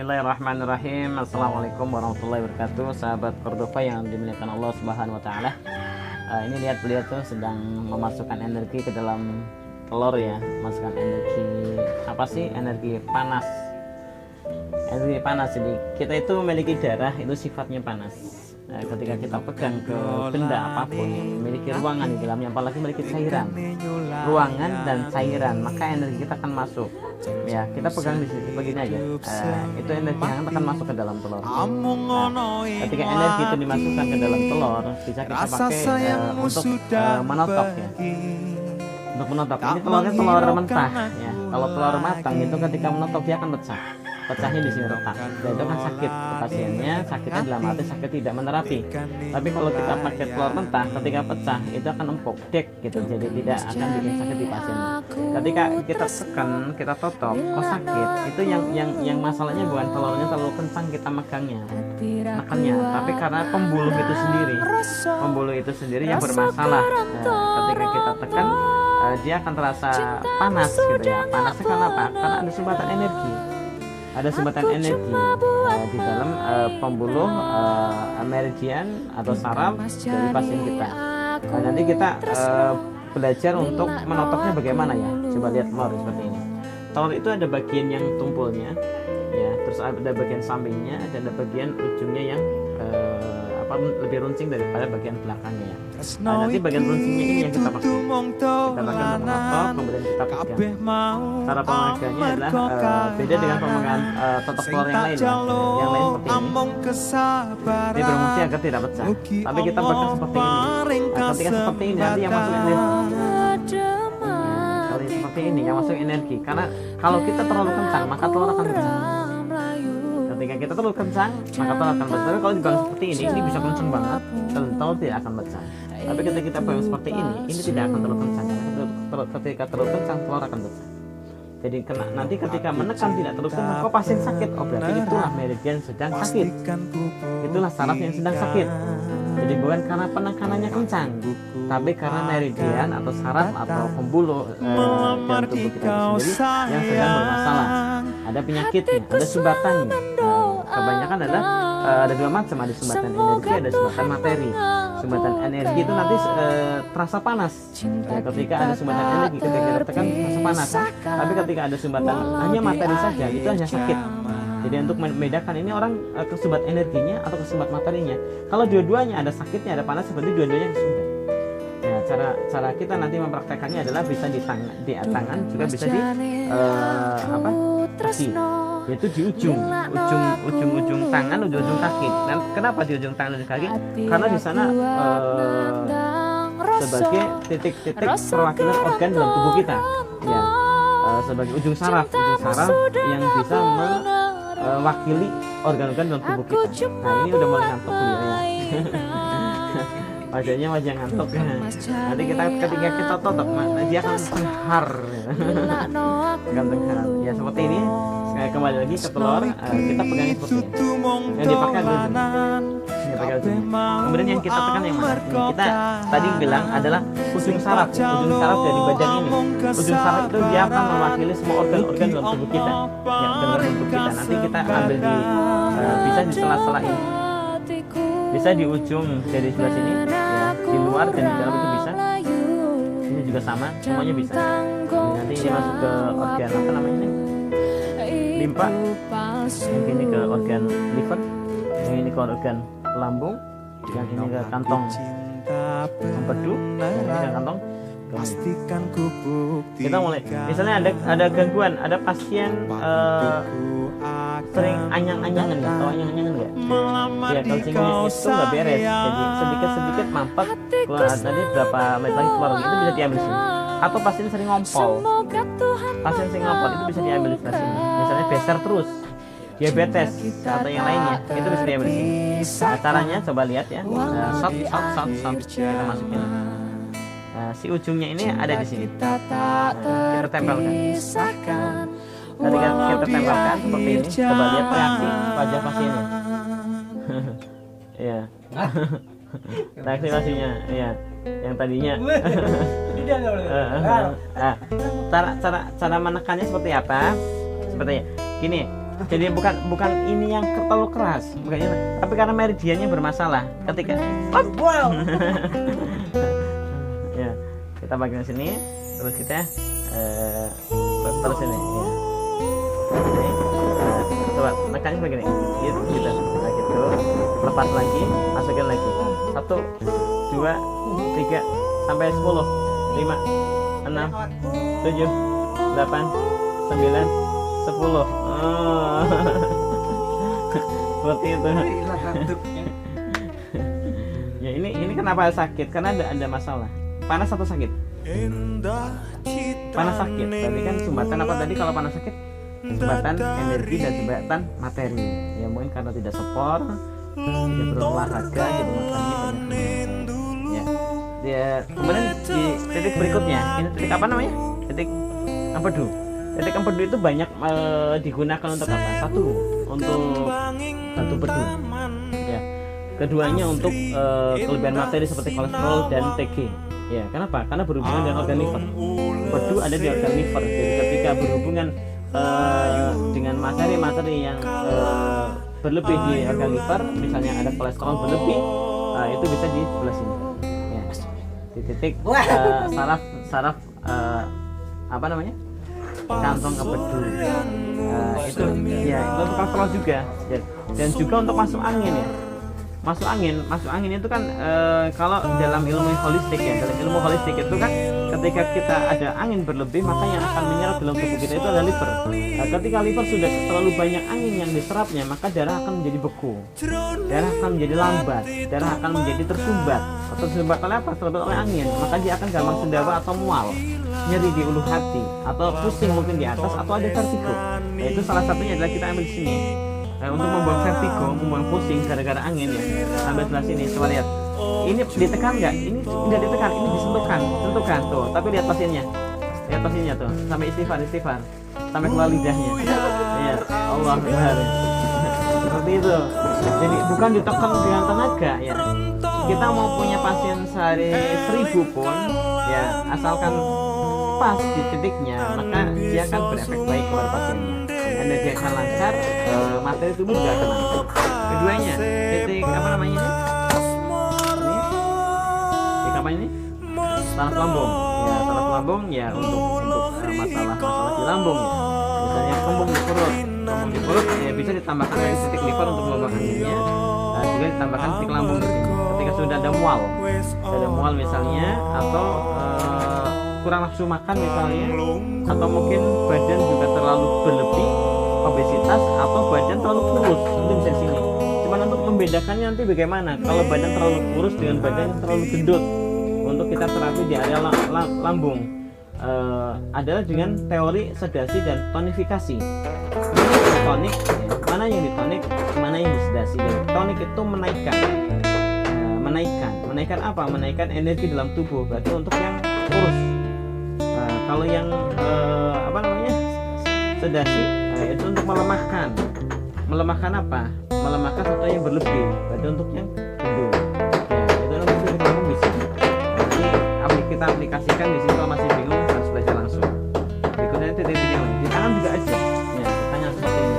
Bismillahirrahmanirrahim. Assalamualaikum warahmatullahi wabarakatuh. Sahabat Cordova yang dimuliakan Allah Subhanahu wa taala. Ini lihat beliau tuh sedang memasukkan energi ke dalam telur ya. Masukkan energi apa sih? Energi panas. Energi panas. Jadi kita itu memiliki darah, itu sifatnya panas. Ketika kita pegang ke benda apapun yang memiliki ruangan di dalamnya, apalagi memiliki cairan, ruangan dan cairan, maka energi kita akan masuk. Ya, kita pegang di sini begini aja. Itu energi yang akan masuk ke dalam telur. Ketika energi itu dimasukkan ke dalam telur, bisa kita pakai untuk menotok ya. Untuk menotok. Ini telurnya telur mentah ya. Kalau telur matang itu ketika menotok dia akan pecah. Pecahnya di sini retak. Dan itu kan sakit ke pasiennya, sakitnya dalam arti sakit tidak menerapi. Tapi kalau kita pakai telur mentah, ketika pecah itu akan empuk, dek gitu. Jadi tidak akan bikin sakit di pasiennya. Ketika kita tekan, kita totok, kok sakit? Itu yang masalahnya bukan telurnya terlalu kencang kita megangnya, nekannya, tapi karena pembuluh itu sendiri yang bermasalah. Ketika kita tekan, dia akan terasa panas gitu ya. Panasnya karena apa? Karena ada sumbatan energi. Ada sumbatan energi di dalam pembuluh meridian atau saraf dari pasien kita. Nanti kita belajar untuk menotoknya bagaimana ya. Coba lihat telur seperti ini. Telur itu ada bagian yang tumpulnya, ya, terus ada bagian sampingnya, dan ada bagian ujungnya yang lebih runcing daripada bagian belakangnya. Nanti bagian runcingnya ini yang kita pakai. Kita pakai untuk menotok, kemudian kita pegang. Cara pemegangnya adalah beda dengan pemegangan totok telur yang lain ya. Yang lain seperti ini. Ini berfungsi agar tidak pecah. Tapi kita pegang seperti ini. Ketika seperti ini nanti yang masuk energi. Kalau seperti ini yang masuk energi. Karena kalau kita terlalu kencang maka telur akan pecah. Ketika kita terlalu kencang maka telur akan pecah. Tapi kalau dipegang seperti ini bisa kencang banget, telur tidak akan pecah. Tapi ketika kita pegang seperti ini tidak akan terlalu kencang. Ketika terlalu kencang telur akan pecah. Jadi nanti ketika menekan tidak terlalu kencang, kok pasien sakit? Oh berarti itulah meridian sedang sakit. Itulah saraf yang sedang sakit. Jadi bukan karena penekanannya kencang, tapi karena meridian atau saraf atau pembuluh dalam tubuh kita sendiri yang sedang bermasalah. Ada penyakitnya, ada sumbatannya. Kebanyakan adalah ada dua macam, ada sumbatan energi, ada sumbatan materi. Sumbatan energi itu nanti terasa panas. Ketika ada sumbatan energi, ketika kita tekan terasa panas. Tapi ketika ada sumbatan hanya materi saja, itu hanya sakit. Jadi untuk membedakan ini orang kesumbat energinya atau kesumbat materinya. Kalau dua-duanya ada sakitnya, ada panas, seperti dua-duanya kesumbat. Ya, cara kita nanti mempraktekannya adalah bisa di tangan, juga bisa di kaki. Yaitu di ujung tangan, ujung kaki. Dan kenapa di ujung tangan, ujung kaki? Karena di sana sebagai titik-titik perwakilan organ dalam tubuh kita. Ya, sebagai ujung saraf yang bisa mewakili organ-organ dalam tubuh kita. Nah ini udah mulai ngantuk ya. Wajahnya wajah ngantuk ya. Nanti ketika kita totok, dia akan tenghar. Akan tenghar. Ya seperti ini. Kembali lagi ke telur, kita pegang seperti ini. Yang dipakai adalah kemudian yang kita tekan yang mana? Ini kita tadi bilang adalah ujung saraf dari badan ini. Ujung saraf itu dia akan mewakili semua organ-organ dalam tubuh kita, yang dalam tubuh kita. Nanti kita ambil bisa di sela-sela ini, bisa di ujung dari sebelah sini, ya, di luar dan di dalam itu bisa. Ini juga sama, semuanya bisa. Nanti ini masuk ke organ apa namanya ini? Limpa, yang ini ke organ liver, yang ini ke organ lambung, yang ini ke kantong empedu, yang ini ke kantong kemih. Kita mulai. Misalnya ada gangguan, ada pasien sering anyang-anyangan, atau anyang-anyangan nggak? Ya kalsiumnya itu nggak beres, jadi sedikit-sedikit mampet keluar. Tadi berapa menit lagi keluar, itu bisa diambil sini. Atau pasien sering ngompol, itu bisa diambil di sini. Misalnya beser terus, diabetes atau yang lainnya, itu bisa diambil di sini. Nah, caranya coba lihat ya, shot, kita masukin. Si ujungnya ini ada di sini. Kita tempelkan. Ketika kita tempelkan seperti ini, coba lihat reaksi wajah pasiennya. Iya. Reaksi pasiennya, iya. Yang tadinya. Cara menekannya seperti apa? Seperti gini. Jadi bukan ini yang terlalu keras, bukan ini, tapi karena meridiannya bermasalah. Ketika ya, kita bagian sini, terus kita terus ini, ya. Ini, coba tekannya begini, gitu, nah, gitu. Lepas lagi, masukin lagi, 1, 2, 3, sampai 10, 5, 6, 7, 8, 9, 10. Seperti itu. Ya ini kenapa sakit? Karena ada masalah. Panas atau sakit? Panas sakit. Tadi kan sumbatan apa tadi kalau panas sakit? Sumbatan energi dan sumbatan materi. Ya mungkin karena tidak sport, tidak berolahraga, jadi makannya banyak. Ya. Kemudian di titik berikutnya, ini titik apa namanya? Titik empedu. Titik empedu itu banyak digunakan untuk apa? Satu, untuk batu bedu. Ya. Keduanya untuk kelebihan materi seperti kolesterol dan TG. Ya, kenapa? Karena berhubungan dengan organ liver. Bedu ada di organ liver. Jadi ketika berhubungan dengan materi-materi yang berlebih di organ liver, misalnya ada kolesterol berlebih, itu bisa di sebelah sini. Ya. Di titik saraf apa namanya? Kantong empedu. Itu ya, itu untuk kolesterol juga. Dan juga untuk masuk angin ya. Masuk angin itu kan kalau dalam ilmu holistik ya, dalam ilmu holistik itu kan ketika kita ada angin berlebih, maka yang akan menyerap dalam tubuh kita itu adalah liver. Ketika liver sudah terlalu banyak angin yang diserapnya, maka darah akan menjadi beku, darah akan menjadi lambat, darah akan menjadi tersumbat. Atau tersumbat oleh apa? Tersumbat oleh angin, maka dia akan gampang sendawa atau mual, nyeri di ulu hati, atau pusing mungkin di atas, atau ada vertigo. Nah, itu salah satunya adalah kita ambil di sini. Untuk membuang vertigo, membuang pusing gara-gara angin ya, ambil sebelah sini. Coba lihat, ini ditekan nggak? Ini nggak ditekan, ini disentuhkan tuh. Tapi lihat pasiennya tuh, sampai istighfar, sampai keluar lidahnya. Ya Allah Akbar. Seperti itu. Jadi bukan ditekan dengan tenaga ya. Kita mau punya pasien sehari 1000 pun, ya asalkan pas di titiknya, maka dia akan berefek baik kepada pasiennya. Energi akan lancar, materi tubuh juga akan lancar. Keduanya, titik apa namanya ini? Titik apa ini? Saraf lambung. Ya, saraf lambung ya untuk masalah di lambung ya. Misalnya kembung di perut ya bisa ditambahkan dari titik liver untuk membuang anginnya. Juga ditambahkan titik lambung di sini. Ketika sudah ada mual misalnya, atau kurang nafsu makan misalnya, atau mungkin badan juga terlalu berlebih, obesitas, atau badan terlalu kurus, itu bisa di sini. Cuman untuk membedakannya nanti bagaimana kalau badan terlalu kurus dengan badan terlalu gendut, untuk kita terapi di area lambung adalah dengan teori sedasi dan tonifikasi. Tonik, ya, mana yang ditonik, mana yang disedasi. Tonik itu menaikkan apa? Menaikkan energi dalam tubuh, berarti untuk yang kurus. Kalau yang sedasi itu untuk melemahkan apa? Melemahkan sesuatu yang berlebih, berarti untuk yang gendut. Ya, itu untuk lambung bisa. Nanti kita aplikasikan di sini. Kalau masih bingung harus belajar langsung. Berikutnya titik yang lain. Di tangan juga ada. Ya, tanya seperti ini.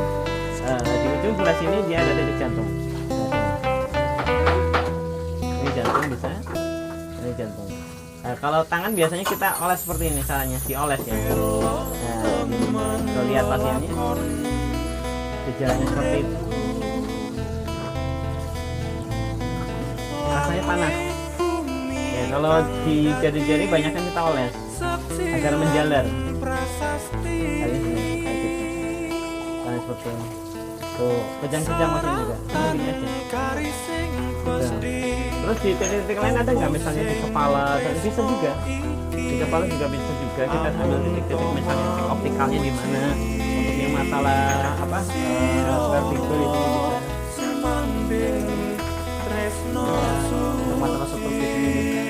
Di ujung sebelah sini dia ada titik jantung. Ini jantung bisa. Ini jantung. Kalau tangan biasanya kita oles seperti ini caranya, dioles ya. Kalau lihat pasiennya, gejalanya seperti itu. Rasanya panas. Ya, kalau di jari-jari banyak yang kita oles agar menjalar. Kayak gitu. Kayak seperti ini. Tuh, kejang-kejang masih juga. Ini aja. Terus di titik-titik lain ada nggak, misalnya di kepala? Dan bisa juga, di kepala juga bisa juga. Kita ambil titik-titik misalnya titik optikalnya di mana, untuk yang masalah apa vertigo itu bisa. Untuk masalah seperti ini bisa.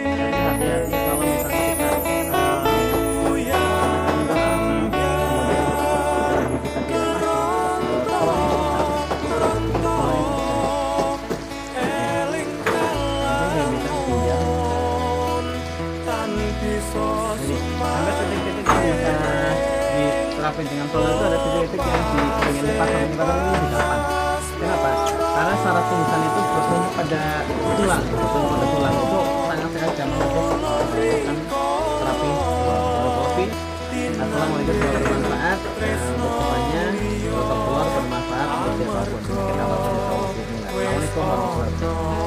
Tapi hati-hati kalau misalnya kita sampai titik-titik yang bisa diterapin dengan total itu pasang ibarat ini di depan. Kenapa? Karena syarat pingsan itu bertumbuh pada tulang, bertumbuh pada tulang itu sangat sangat gampang untuk melakukan terapi fizioterapi. Assalamualaikum warahmatullahi wabarakatuh. Untuk semuanya, dokter keluar bermanfaat untuk siapapun. Kita bakal Assalamualaikum warahmatullahi wabarakatuh.